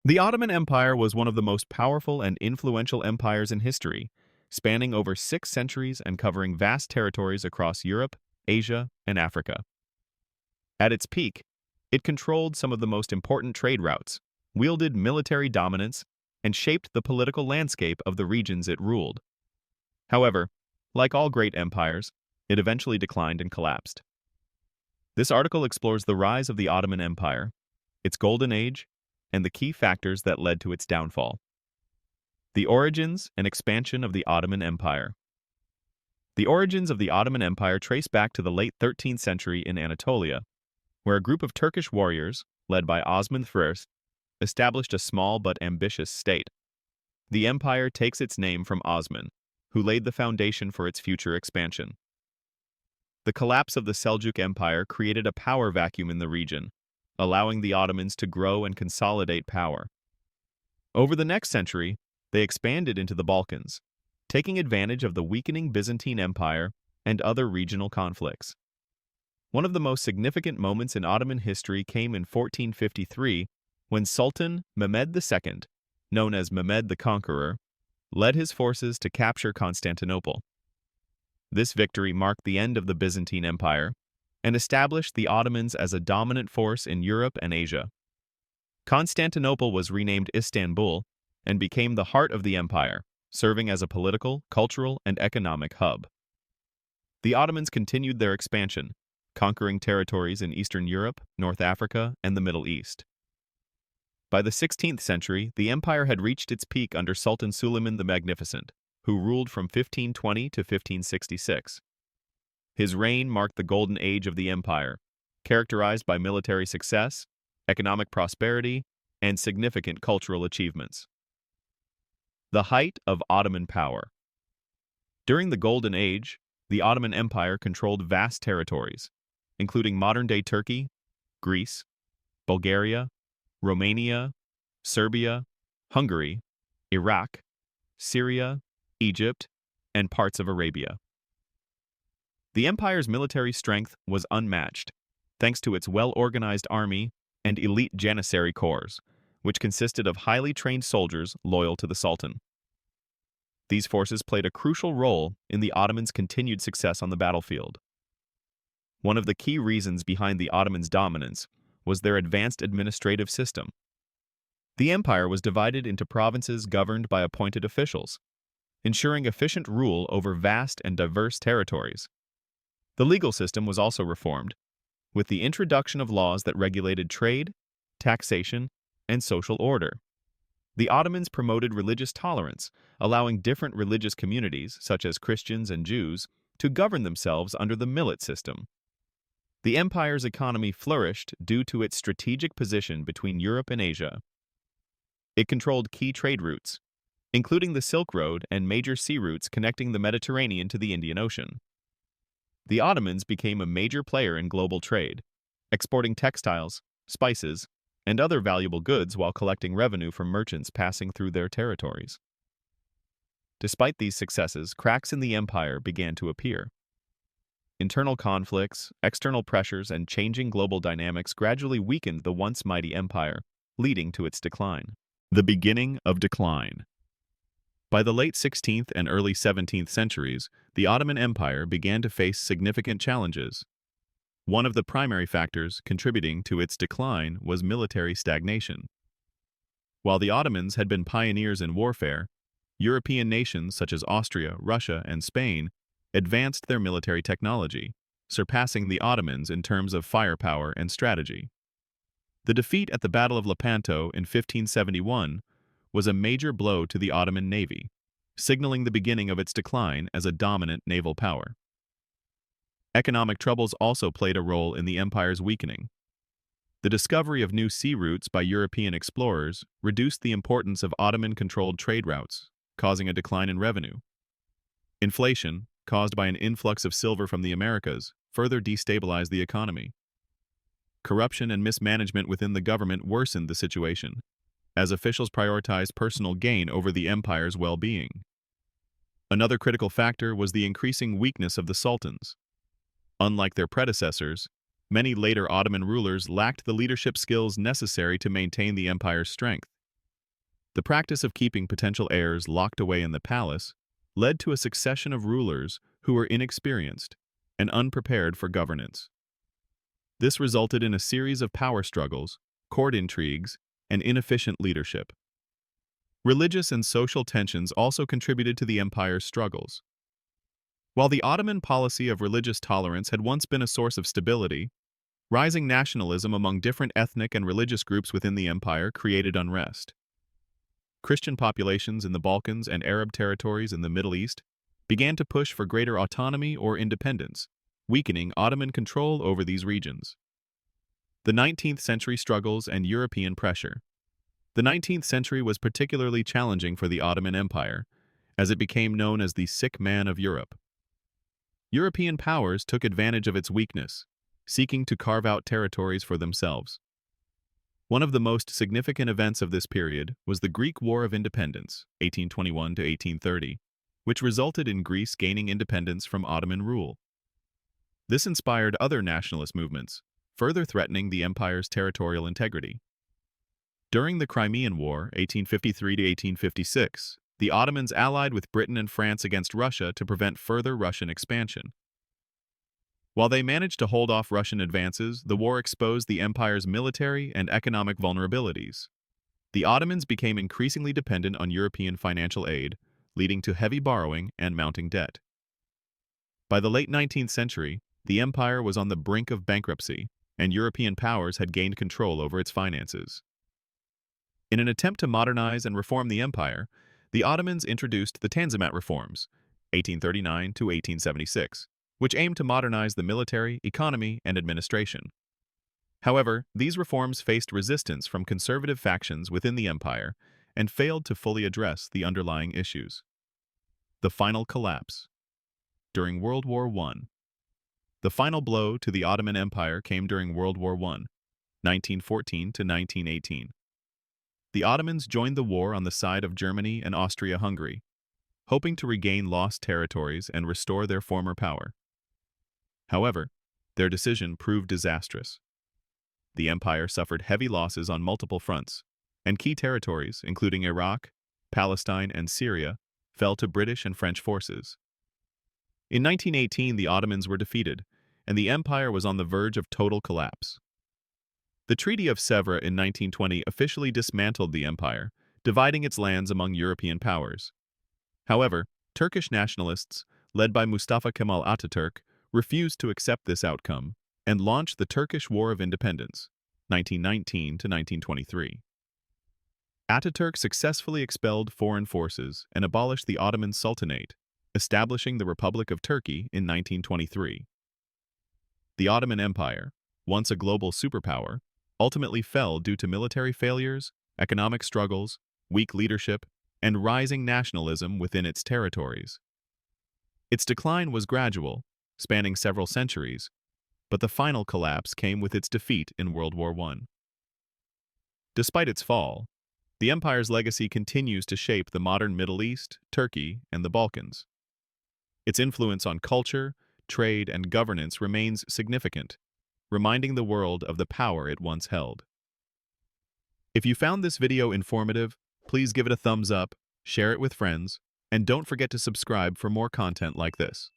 The Ottoman Empire was one of the most powerful and influential empires in history, spanning over 6 centuries and covering vast territories across Europe, Asia, and Africa. At its peak, it controlled some of the most important trade routes, wielded military dominance, and shaped the political landscape of the regions it ruled. However, like all great empires, it eventually declined and collapsed. This article explores the rise of the Ottoman Empire, its golden age, and the key factors that led to its downfall. The origins and expansion of the Ottoman Empire. The origins of the Ottoman Empire trace back to the late 13th century in Anatolia, where a group of Turkish warriors, led by Osman I, established a small but ambitious state. The empire takes its name from Osman, who laid the foundation for its future expansion. The collapse of the Seljuk Empire created a power vacuum in the region, allowing the Ottomans to grow and consolidate power. Over the next century, they expanded into the Balkans, taking advantage of the weakening Byzantine Empire and other regional conflicts. One of the most significant moments in Ottoman history came in 1453, when Sultan Mehmed II, known as Mehmed the Conqueror, led his forces to capture Constantinople. This victory marked the end of the Byzantine Empire and established the Ottomans as a dominant force in Europe and Asia. Constantinople was renamed Istanbul and became the heart of the empire, serving as a political, cultural, and economic hub. The Ottomans continued their expansion, conquering territories in Eastern Europe, North Africa, and the Middle East. By the 16th century, the empire had reached its peak under Sultan Suleiman the Magnificent, who ruled from 1520 to 1566. His reign marked the golden age of the empire, characterized by military success, economic prosperity, and significant cultural achievements. The height of Ottoman power. During the Golden Age, the Ottoman Empire controlled vast territories, including modern-day Turkey, Greece, Bulgaria, Romania, Serbia, Hungary, Iraq, Syria, Egypt, and parts of Arabia. The empire's military strength was unmatched, thanks to its well-organized army and elite Janissary corps, which consisted of highly trained soldiers loyal to the Sultan. These forces played a crucial role in the Ottomans' continued success on the battlefield. One of the key reasons behind the Ottomans' dominance was their advanced administrative system. The empire was divided into provinces governed by appointed officials, ensuring efficient rule over vast and diverse territories. The legal system was also reformed, with the introduction of laws that regulated trade, taxation, and social order. The Ottomans promoted religious tolerance, allowing different religious communities, such as Christians and Jews, to govern themselves under the millet system. The empire's economy flourished due to its strategic position between Europe and Asia. It controlled key trade routes, including the Silk Road and major sea routes connecting the Mediterranean to the Indian Ocean. The Ottomans became a major player in global trade, exporting textiles, spices, and other valuable goods while collecting revenue from merchants passing through their territories. Despite these successes, cracks in the empire began to appear. Internal conflicts, external pressures, and changing global dynamics gradually weakened the once mighty empire, leading to its decline. The beginning of decline. By the late 16th and early 17th centuries, the Ottoman Empire began to face significant challenges. One of the primary factors contributing to its decline was military stagnation. While the Ottomans had been pioneers in warfare, European nations such as Austria, Russia, and Spain advanced their military technology, surpassing the Ottomans in terms of firepower and strategy. The defeat at the Battle of Lepanto in 1571 was a major blow to the Ottoman navy, signaling the beginning of its decline as a dominant naval power. Economic troubles also played a role in the empire's weakening. The discovery of new sea routes by European explorers reduced the importance of Ottoman-controlled trade routes, causing a decline in revenue. Inflation, caused by an influx of silver from the Americas, further destabilized the economy. Corruption and mismanagement within the government worsened the situation, as officials prioritized personal gain over the empire's well-being. Another critical factor was the increasing weakness of the sultans. Unlike their predecessors, many later Ottoman rulers lacked the leadership skills necessary to maintain the empire's strength. The practice of keeping potential heirs locked away in the palace led to a succession of rulers who were inexperienced and unprepared for governance. This resulted in a series of power struggles, court intrigues, and inefficient leadership. Religious and social tensions also contributed to the empire's struggles. While the Ottoman policy of religious tolerance had once been a source of stability, rising nationalism among different ethnic and religious groups within the empire created unrest. Christian populations in the Balkans and Arab territories in the Middle East began to push for greater autonomy or independence, weakening Ottoman control over these regions. The 19th century struggles and European pressure. The 19th century was particularly challenging for the Ottoman Empire, as it became known as the sick man of Europe. European powers took advantage of its weakness, seeking to carve out territories for themselves. One of the most significant events of this period was the Greek War of Independence, 1821 to 1830, which resulted in Greece gaining independence from Ottoman rule. This inspired other nationalist movements, further threatening the empire's territorial integrity. During the Crimean War, 1853 to 1856, the Ottomans allied with Britain and France against Russia to prevent further Russian expansion. While they managed to hold off Russian advances, the war exposed the empire's military and economic vulnerabilities. The Ottomans became increasingly dependent on European financial aid, leading to heavy borrowing and mounting debt. By the late 19th century, the empire was on the brink of bankruptcy, and European powers had gained control over its finances. In an attempt to modernize and reform the empire, the Ottomans introduced the Tanzimat reforms, 1839 to 1876, which aimed to modernize the military, economy, and administration. However, these reforms faced resistance from conservative factions within the empire and failed to fully address the underlying issues. The final collapse. During World War I. The final blow to the Ottoman Empire came during World War I, 1914 to 1918. The Ottomans joined the war on the side of Germany and Austria-Hungary, hoping to regain lost territories and restore their former power. However, their decision proved disastrous. The empire suffered heavy losses on multiple fronts, and key territories, including Iraq, Palestine, and Syria, fell to British and French forces. In 1918, the Ottomans were defeated, and the empire was on the verge of total collapse. The Treaty of Sèvres in 1920 officially dismantled the empire, dividing its lands among European powers. However, Turkish nationalists, led by Mustafa Kemal Atatürk, refused to accept this outcome and launched the Turkish War of Independence, 1919 to 1923. Atatürk successfully expelled foreign forces and abolished the Ottoman Sultanate, establishing the Republic of Turkey in 1923. The Ottoman Empire, once a global superpower, ultimately fell due to military failures, economic struggles, weak leadership, and rising nationalism within its territories. Its decline was gradual, spanning several centuries, but the final collapse came with its defeat in World War I. Despite its fall, the empire's legacy continues to shape the modern Middle East, Turkey, and the Balkans. Its influence on culture, trade, and governance remains significant, reminding the world of the power it once held. If you found this video informative, please give it a thumbs up, share it with friends, and don't forget to subscribe for more content like this.